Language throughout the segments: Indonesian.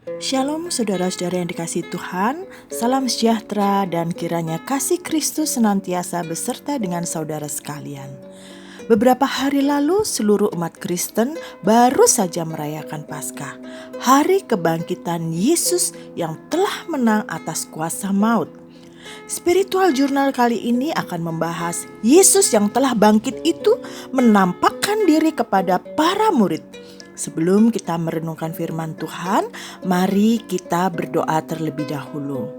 Shalom saudara-saudara yang dikasihi Tuhan, salam sejahtera dan kiranya kasih Kristus senantiasa beserta dengan saudara sekalian. Beberapa hari lalu seluruh umat Kristen baru saja merayakan Paskah, hari kebangkitan Yesus yang telah menang atas kuasa maut. Spiritual Journal kali ini akan membahas Yesus yang telah bangkit itu menampakkan diri kepada para murid. Sebelum kita merenungkan firman Tuhan, mari kita berdoa terlebih dahulu.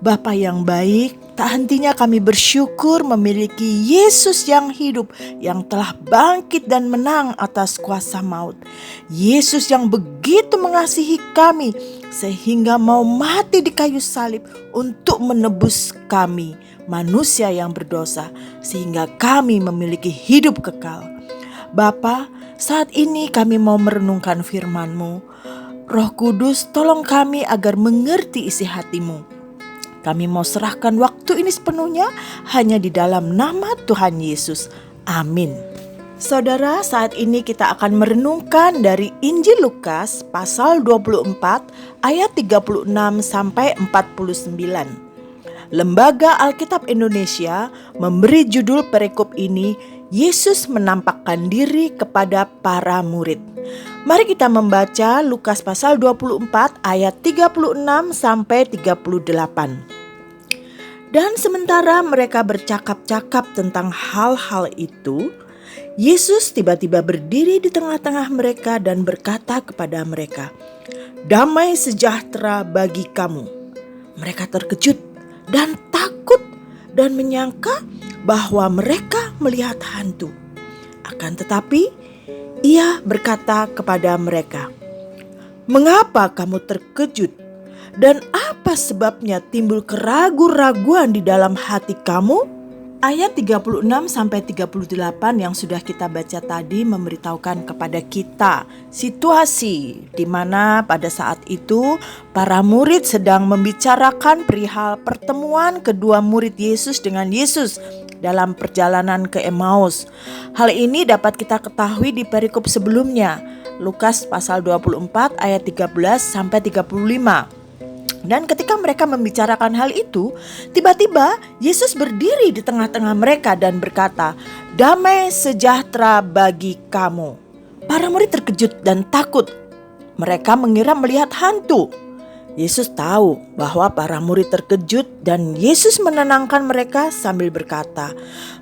Bapa yang baik, tak hentinya kami bersyukur memiliki Yesus yang hidup, yang telah bangkit dan menang atas kuasa maut. Yesus yang begitu mengasihi kami, sehingga mau mati di kayu salib untuk menebus kami, manusia yang berdosa, sehingga kami memiliki hidup kekal. Bapa, saat ini kami mau merenungkan firman-Mu. Roh Kudus, tolong kami agar mengerti isi hati-Mu. Kami mau serahkan waktu ini sepenuhnya hanya di dalam nama Tuhan Yesus. Amin. Saudara, saat ini kita akan merenungkan dari Injil Lukas pasal 24 ayat 36 sampai 49. Lembaga Alkitab Indonesia memberi judul perikop ini, Yesus menampakkan diri kepada para murid. Mari kita membaca Lukas pasal 24 ayat 36 sampai 38. Dan sementara mereka bercakap-cakap tentang hal-hal itu, Yesus tiba-tiba berdiri di tengah-tengah mereka dan berkata kepada mereka, "Damai sejahtera bagi kamu." Mereka terkejut dan takut dan menyangka bahwa mereka melihat hantu. Akan tetapi ia berkata kepada mereka, "Mengapa kamu terkejut? Dan apa sebabnya timbul keraguan-raguan di dalam hati kamu?" Ayat 36 sampai 38 yang sudah kita baca tadi memberitahukan kepada kita situasi di mana pada saat itu para murid sedang membicarakan perihal pertemuan kedua murid Yesus dengan Yesus dalam perjalanan ke Emmaus. Hal ini dapat kita ketahui di perikop sebelumnya, Lukas pasal 24 ayat 13 sampai 35. Dan ketika mereka membicarakan hal itu, tiba-tiba Yesus berdiri di tengah-tengah mereka dan berkata, "Damai sejahtera bagi kamu." Para murid terkejut dan takut. Mereka mengira melihat hantu. Yesus tahu bahwa para murid terkejut dan Yesus menenangkan mereka sambil berkata,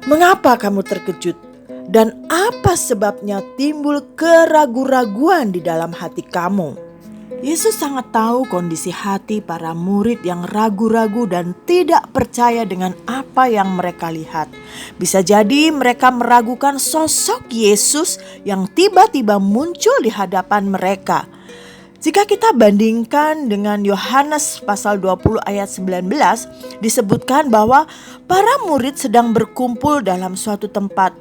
"Mengapa kamu terkejut? Dan apa sebabnya timbul keraguan-raguan di dalam hati kamu?" Yesus sangat tahu kondisi hati para murid yang ragu-ragu dan tidak percaya dengan apa yang mereka lihat. Bisa jadi mereka meragukan sosok Yesus yang tiba-tiba muncul di hadapan mereka. Jika kita bandingkan dengan Yohanes pasal 20 ayat 19, disebutkan bahwa para murid sedang berkumpul dalam suatu tempat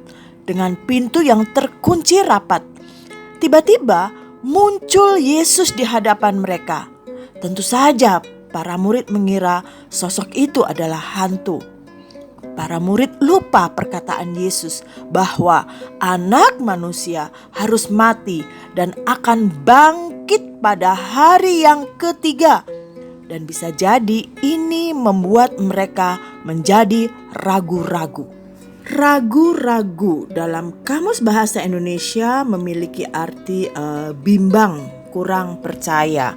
dengan pintu yang terkunci rapat. Tiba-tiba muncul Yesus di hadapan mereka. Tentu saja para murid mengira sosok itu adalah hantu. Para murid lupa perkataan Yesus bahwa anak manusia harus mati dan akan bangkit pada hari yang ketiga. Dan bisa jadi ini membuat mereka menjadi ragu-ragu. Ragu-ragu dalam Kamus Bahasa Indonesia memiliki arti bimbang, kurang percaya.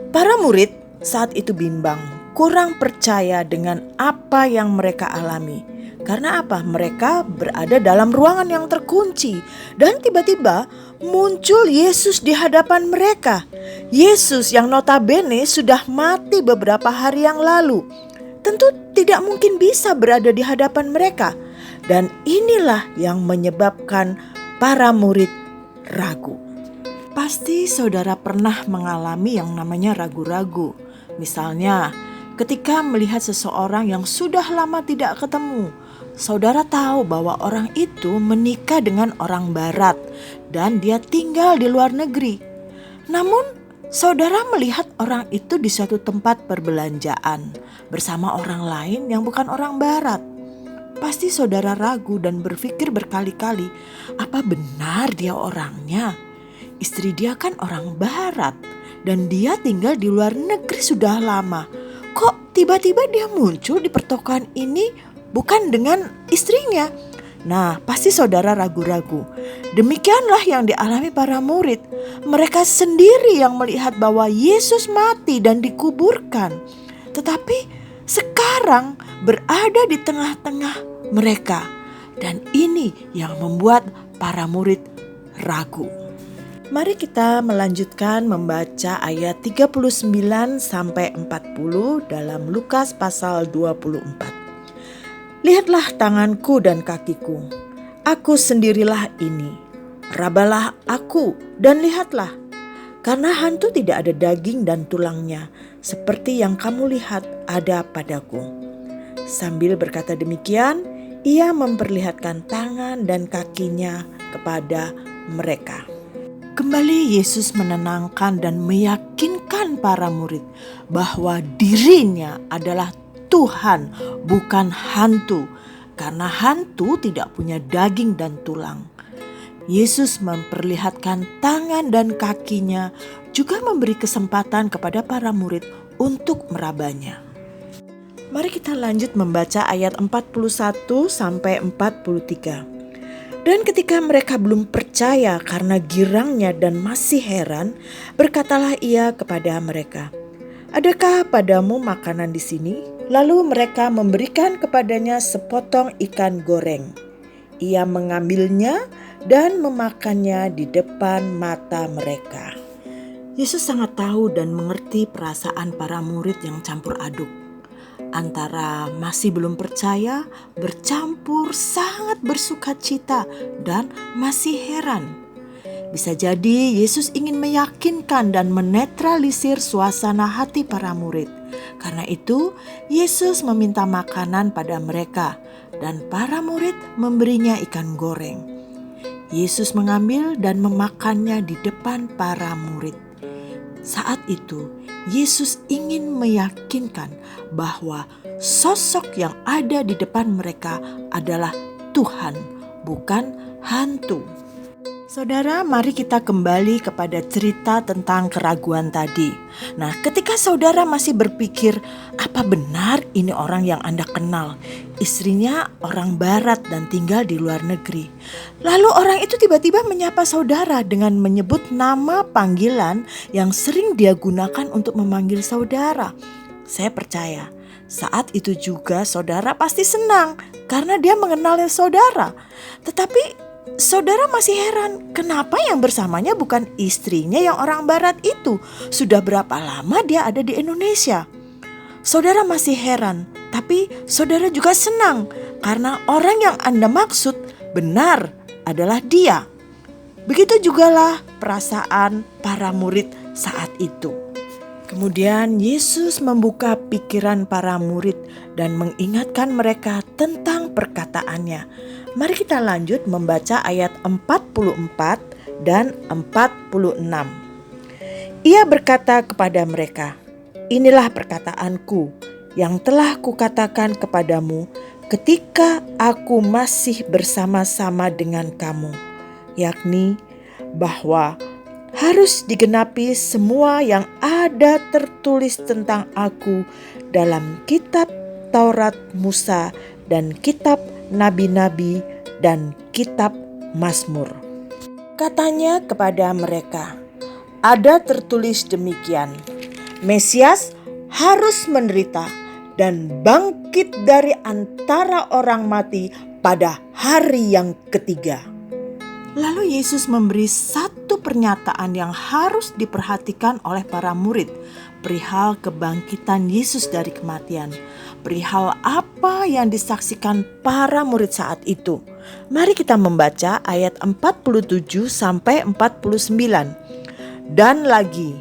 Para murid saat itu bimbang, kurang percaya dengan apa yang mereka alami. Karena apa? Mereka berada dalam ruangan yang terkunci dan tiba-tiba muncul Yesus di hadapan mereka. Yesus yang notabene sudah mati beberapa hari yang lalu. Tentu tidak mungkin bisa berada di hadapan mereka. Dan inilah yang menyebabkan para murid ragu. Pasti saudara pernah mengalami yang namanya ragu-ragu. Misalnya ketika melihat seseorang yang sudah lama tidak ketemu. Saudara tahu bahwa orang itu menikah dengan orang barat dan dia tinggal di luar negeri. Namun saudara melihat orang itu di suatu tempat perbelanjaan bersama orang lain yang bukan orang barat. Pasti saudara ragu dan berpikir berkali-kali, apa benar dia orangnya? Istri dia kan orang barat dan dia tinggal di luar negeri sudah lama. Kok tiba-tiba dia muncul di pertokoan ini bukan dengan istrinya? Nah, pasti saudara ragu-ragu. Demikianlah yang dialami para murid. Mereka sendiri yang melihat bahwa Yesus mati dan dikuburkan. Tetapi sekarang berada di tengah-tengah mereka. Dan ini yang membuat para murid ragu. Mari kita melanjutkan membaca ayat 39 sampai 40 dalam Lukas pasal 24. Lihatlah tanganku dan kakiku, aku sendirilah ini. Rabalah aku dan lihatlah, karena hantu tidak ada daging dan tulangnya, seperti yang kamu lihat ada padaku. Sambil berkata demikian, ia memperlihatkan tangan dan kakinya kepada mereka. Kembali Yesus menenangkan dan meyakinkan para murid bahwa dirinya adalah Tuhan, bukan hantu, karena hantu tidak punya daging dan tulang. Yesus memperlihatkan tangan dan kakinya, juga memberi kesempatan kepada para murid untuk merabanya. Mari kita lanjut membaca ayat 41 sampai 43. Dan ketika mereka belum percaya karena girangnya dan masih heran, berkatalah ia kepada mereka, "Adakah padamu makanan di sini?" Lalu mereka memberikan kepadanya sepotong ikan goreng. Ia mengambilnya dan memakannya di depan mata mereka. Yesus sangat tahu dan mengerti perasaan para murid yang campur aduk. Antara masih belum percaya, bercampur sangat bersukacita, dan masih heran. Bisa jadi Yesus ingin meyakinkan dan menetralisir suasana hati para murid. Karena itu, Yesus meminta makanan pada mereka dan para murid memberinya ikan goreng. Yesus mengambil dan memakannya di depan para murid. Saat itu, Yesus ingin meyakinkan bahwa sosok yang ada di depan mereka adalah Tuhan, bukan hantu. Saudara, mari kita kembali kepada cerita tentang keraguan tadi. Nah, ketika saudara masih berpikir, apa benar ini orang yang Anda kenal? Istrinya orang barat dan tinggal di luar negeri. Lalu orang itu tiba-tiba menyapa saudara dengan menyebut nama panggilan yang sering dia gunakan untuk memanggil saudara. Saya percaya, saat itu juga saudara pasti senang karena dia mengenal saudara. Tetapi saudara masih heran, kenapa yang bersamanya bukan istrinya yang orang barat itu? Sudah berapa lama dia ada di Indonesia? Saudara masih heran, tapi saudara juga senang karena orang yang Anda maksud benar adalah dia. Begitu jugalah perasaan para murid saat itu. Kemudian Yesus membuka pikiran para murid dan mengingatkan mereka tentang perkataannya. Mari kita lanjut membaca ayat 44 dan 46. Ia berkata kepada mereka, "Inilah perkataanku yang telah kukatakan kepadamu ketika aku masih bersama-sama dengan kamu, yakni bahwa harus digenapi semua yang ada tertulis tentang aku dalam kitab Taurat Musa dan kitab nabi-nabi dan kitab Mazmur." Katanya kepada mereka, ada tertulis demikian, Mesias harus menderita dan bangkit dari antara orang mati pada hari yang ketiga. Lalu Yesus memberi satu pernyataan yang harus diperhatikan oleh para murid perihal kebangkitan Yesus dari kematian. Perihal apa yang disaksikan para murid saat itu. Mari kita membaca ayat 47 sampai 49. Dan lagi,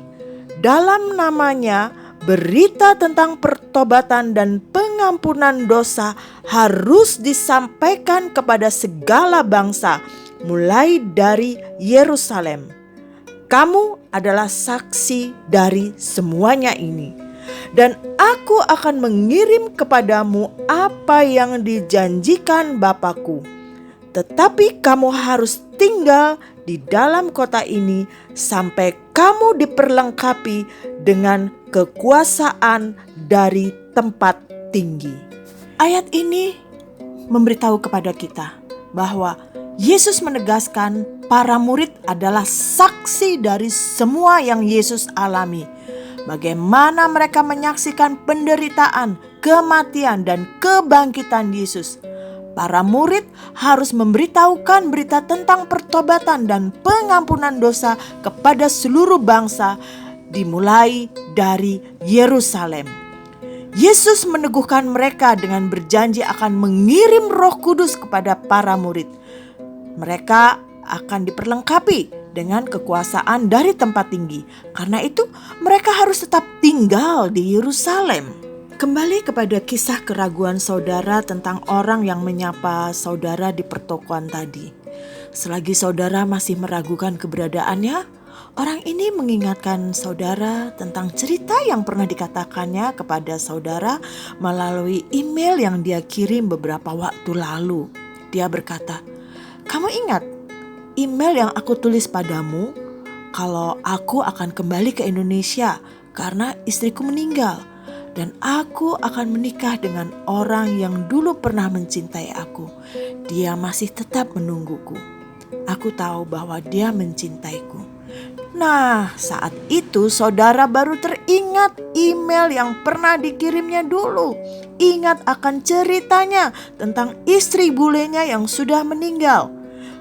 dalam namanya berita tentang pertobatan dan pengampunan dosa harus disampaikan kepada segala bangsa, mulai dari Yerusalem. Kamu adalah saksi dari semuanya ini. Dan aku akan mengirim kepadamu apa yang dijanjikan Bapa-Ku. Tetapi kamu harus tinggal di di dalam kota ini sampai kamu diperlengkapi dengan kekuasaan dari tempat tinggi. Ayat ini memberitahu kepada kita bahwa Yesus menegaskan para murid adalah saksi dari semua yang Yesus alami. Bagaimana mereka menyaksikan penderitaan, kematian, dan kebangkitan Yesus. Para murid harus memberitahukan berita tentang pertobatan dan pengampunan dosa kepada seluruh bangsa, dimulai dari Yerusalem. Yesus meneguhkan mereka dengan berjanji akan mengirim Roh Kudus kepada para murid. Mereka akan diperlengkapi dengan kekuasaan dari tempat tinggi. Karena itu mereka harus tetap tinggal di Yerusalem. Kembali kepada kisah keraguan saudara tentang orang yang menyapa saudara di pertokoan tadi. Selagi saudara masih meragukan keberadaannya, orang ini mengingatkan saudara tentang cerita yang pernah dikatakannya kepada saudara melalui email yang dia kirim beberapa waktu lalu. Dia berkata, "Kamu ingat email yang aku tulis padamu kalau aku akan kembali ke Indonesia karena istriku meninggal dan aku akan menikah dengan orang yang dulu pernah mencintai aku. Dia masih tetap menungguku. Aku tahu bahwa dia mencintaiku." Nah, saat itu saudara baru teringat email yang pernah dikirimnya dulu. Ingat akan ceritanya tentang istri bulenya yang sudah meninggal.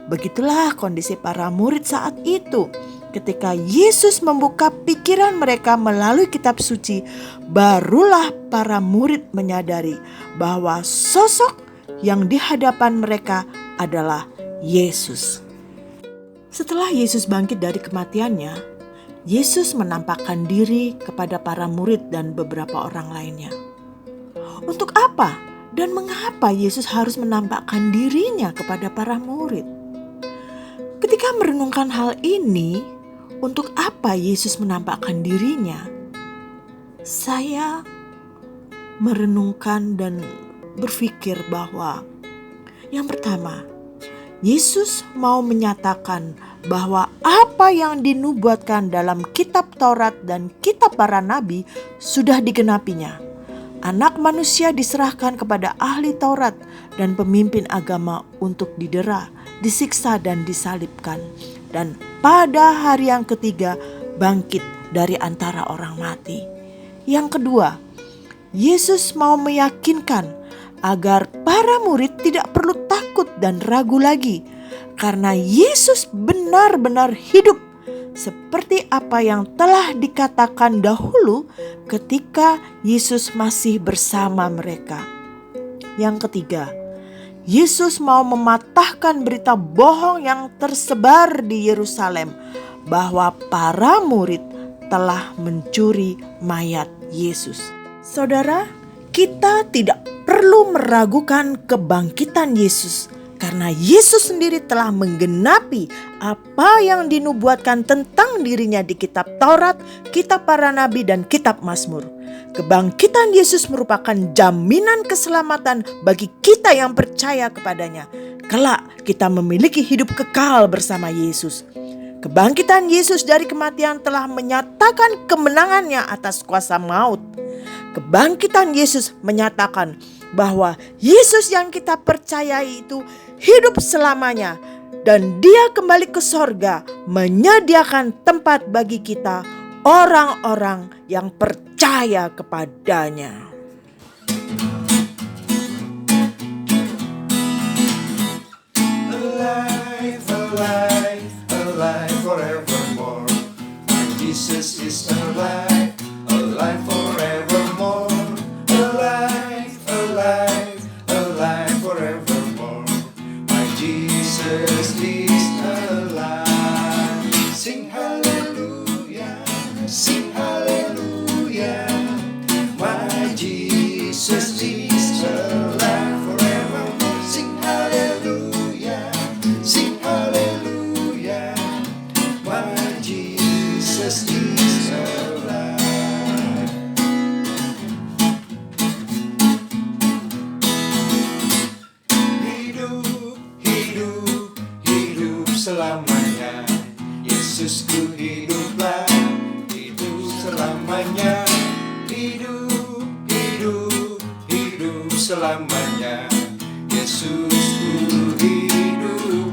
Begitulah kondisi para murid saat itu. Ketika Yesus membuka pikiran mereka melalui kitab suci, barulah para murid menyadari bahwa sosok yang di hadapan mereka adalah Yesus. Setelah Yesus bangkit dari kematiannya, Yesus menampakkan diri kepada para murid dan beberapa orang lainnya. Untuk apa dan mengapa Yesus harus menampakkan dirinya kepada para murid? Ketika merenungkan hal ini, untuk apa Yesus menampakkan dirinya? Saya merenungkan dan berpikir bahwa yang pertama, Yesus mau menyatakan bahwa apa yang dinubuatkan dalam kitab Taurat dan kitab para nabi sudah digenapinya. Anak manusia diserahkan kepada ahli Taurat dan pemimpin agama untuk didera, disiksa dan disalibkan. Dan pada hari yang ketiga bangkit dari antara orang mati. Yang kedua, Yesus mau meyakinkan agar para murid tidak perlu takut dan ragu lagi. Karena Yesus benar-benar hidup seperti apa yang telah dikatakan dahulu ketika Yesus masih bersama mereka. Yang ketiga, Yesus mau mematahkan berita bohong yang tersebar di Yerusalem bahwa para murid telah mencuri mayat Yesus. Saudara, kita tidak perlu meragukan kebangkitan Yesus karena Yesus sendiri telah menggenapi apa yang dinubuatkan tentang dirinya di kitab Taurat, kitab para nabi dan kitab Mazmur. Kebangkitan Yesus merupakan jaminan keselamatan bagi kita yang percaya kepadanya. Kelak kita memiliki hidup kekal bersama Yesus. Kebangkitan Yesus dari kematian telah menyatakan kemenangannya atas kuasa maut. Kebangkitan Yesus menyatakan bahwa Yesus yang kita percayai itu hidup selamanya dan dia kembali ke sorga menyediakan tempat bagi kita orang-orang yang percaya kepadanya. Alive, alive, alive forevermore. Jesus is alive, alive forevermore. Alive, alive, alive forevermore. My Jesus is alive. Sing hallelujah, sing hallelujah. My Jesus is alive forevermore. Sing hallelujah, sing hallelujah. My Jesus is alive. selamanya. Hidup, hidup, hidup selamanya. Yesus ku hidup